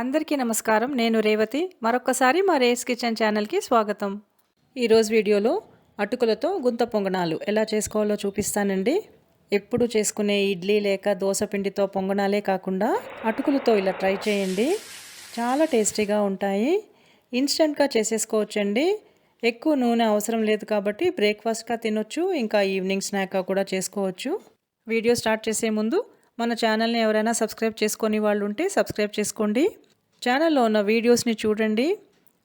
అందరికీ నమస్కారం. నేను రేవతి. మరొక్కసారి మా రేస్ కిచెన్ ఛానల్కి స్వాగతం. ఈరోజు వీడియోలో అటుకులతో గుంత పొంగనాలు ఎలా చేసుకోవాలో చూపిస్తానండి. ఎప్పుడు చేసుకునే ఇడ్లీ లేక దోశ పిండితో పొంగనాలే కాకుండా అటుకులతో ఇలా ట్రై చేయండి. చాలా టేస్టీగా ఉంటాయి. ఇన్స్టెంట్గా చేసేసుకోవచ్చండి. ఎక్కువ నూనె అవసరం లేదు కాబట్టి బ్రేక్ఫాస్ట్గా తినొచ్చు, ఇంకా ఈవినింగ్ స్నాక్గా కూడా చేసుకోవచ్చు. వీడియో స్టార్ట్ చేసే ముందు మన ఛానల్ని ఎవరైనా సబ్స్క్రైబ్ చేసుకొని వాళ్ళు ఉంటే సబ్స్క్రైబ్ చేసుకోండి. ఛానల్లో ఉన్న వీడియోస్ని చూడండి.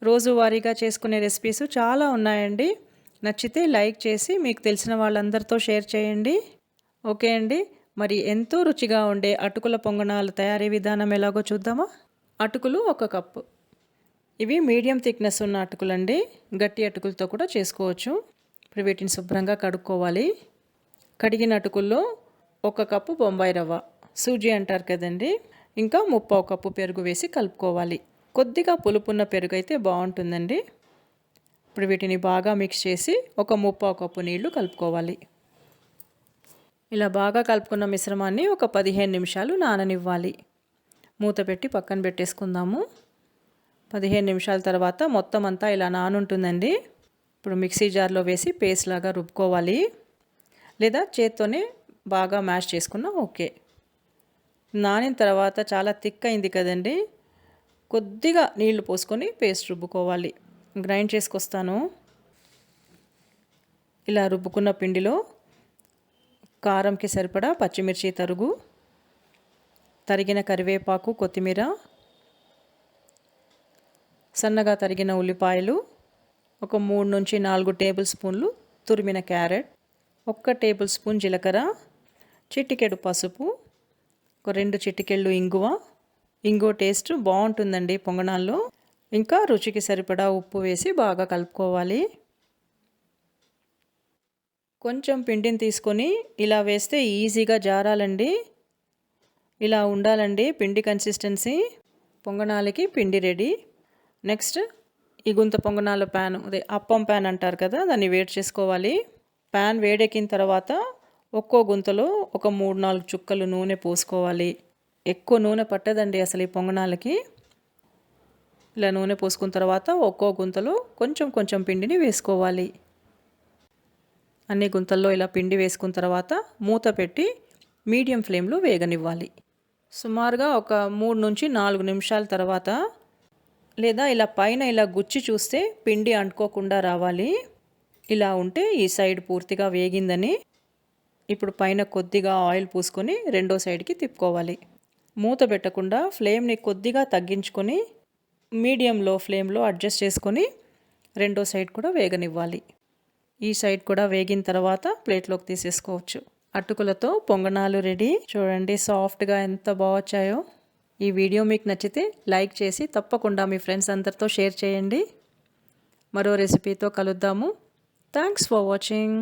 రోజువారీగా చేసుకునే రెసిపీస్ చాలా ఉన్నాయండి. నచ్చితే లైక్ చేసి మీకు తెలిసిన వాళ్ళందరితో షేర్ చేయండి. ఓకే అండి, మరి ఎంతో రుచిగా ఉండే అటుకుల పొంగనాలు తయారీ విధానం ఎలాగో చూద్దామా. అటుకులు 1 కప్పు. ఇవి మీడియం థిక్నెస్ ఉన్న అటుకులండి. గట్టి అటుకులతో కూడా చేసుకోవచ్చు. ఇప్పుడు వీటిని శుభ్రంగా కడుక్కోవాలి. కడిగిన అటుకుల్లో 1 కప్పు బొంబాయి రవ్వ, సూజీ అంటారు కదండి, ఇంకా 3/4 కప్పు పెరుగు వేసి కలుపుకోవాలి. కొద్దిగా పులుపున్న పెరుగు అయితే బాగుంటుందండి. ఇప్పుడు వీటిని బాగా మిక్స్ చేసి 3/4 కప్పు నీళ్లు కలుపుకోవాలి. ఇలా బాగా కలుపుకున్న మిశ్రమాన్ని ఒక 15 నిమిషాలు నాననివ్వాలి. మూత పెట్టి పక్కన పెట్టేసుకుందాము. 15 నిమిషాల తర్వాత మొత్తం అంతా ఇలా నానుంటుందండి. ఇప్పుడు మిక్సీ జార్లో వేసి పేస్ట్ లాగా రుబ్బుకోవాలి, లేదా చేత్తోనే బాగా మ్యాష్ చేసుకున్నా ఓకే. నానిన తర్వాత చాలా థిక్ అయింది కదండి, కొద్దిగా నీళ్లు పోసుకొని పేస్ట్ రుబ్బుకోవాలి. గ్రైండ్ చేసుకొస్తాను. ఇలా రుబ్బుకున్న పిండిలో కారంకి సరిపడా పచ్చిమిర్చి తరుగు, తరిగిన కరివేపాకు, కొత్తిమీర, సన్నగా తరిగిన ఉల్లిపాయలు, ఒక 3 నుంచి 4 టేబుల్ స్పూన్లు తురిమిన క్యారెట్, 1 టేబుల్ స్పూన్ జీలకర్ర, చిటికెడు పసుపు, ఒక 2 చిటికెళ్ళు ఇంగువ టేస్ట్ బాగుంటుందండి పొంగనాల్లో. ఇంకా రుచికి సరిపడా ఉప్పు వేసి బాగా కలుపుకోవాలి. కొంచెం పిండిని తీసుకొని ఇలా వేస్తే ఈజీగా జారాలండి. ఇలా ఉండాలండి పిండి కన్సిస్టెన్సీ. పొంగనాలకి పిండి రెడీ. నెక్స్ట్ ఈ గుంత పొంగనాల ప్యాన్, అదే అప్పం ప్యాన్ అంటారు కదా, దాన్ని వేడి చేసుకోవాలి. ప్యాన్ వేడెక్కిన తర్వాత ఒక్కో గుంతలో ఒక 3-4 చుక్కలు నూనె పోసుకోవాలి. ఎక్కువ నూనె పట్టదండి అసలు ఈ పొంగనాలకి. ఇలా నూనె పోసుకున్న తర్వాత ఒక్కో గుంతలో కొంచెం కొంచెం పిండిని వేసుకోవాలి. అన్ని గుంతల్లో ఇలా పిండి వేసుకున్న తర్వాత మూత పెట్టి మీడియం ఫ్లేమ్లో వేగనివ్వాలి. సుమారుగా ఒక 3 నుంచి 4 నిమిషాల తర్వాత, లేదా ఇలా పైన ఇలా గుచ్చి చూస్తే పిండి అంటుకోకుండా రావాలి. ఇలా ఉంటే ఈ సైడ్ పూర్తిగా వేగిందని. ఇప్పుడు పైన కొద్దిగా ఆయిల్ పూసుకొని రెండో సైడ్కి తిప్పుకోవాలి. మూత పెట్టకుండా ఫ్లేమ్ని కొద్దిగా తగ్గించుకొని మీడియం లో ఫ్లేమ్లో అడ్జస్ట్ చేసుకొని రెండో సైడ్ కూడా వేగనివ్వాలి. ఈ సైడ్ కూడా వేగిన తర్వాత ప్లేట్లోకి తీసేసుకోవచ్చు. అటుకులతో పొంగనాలు రెడీ. చూడండి సాఫ్ట్గా ఎంత బాగొచ్చాయో. ఈ వీడియో మీకు నచ్చితే లైక్ చేసి తప్పకుండా మీ ఫ్రెండ్స్ అందరితో షేర్ చేయండి. మరో రెసిపీతో కలుద్దాము. Thanks for watching.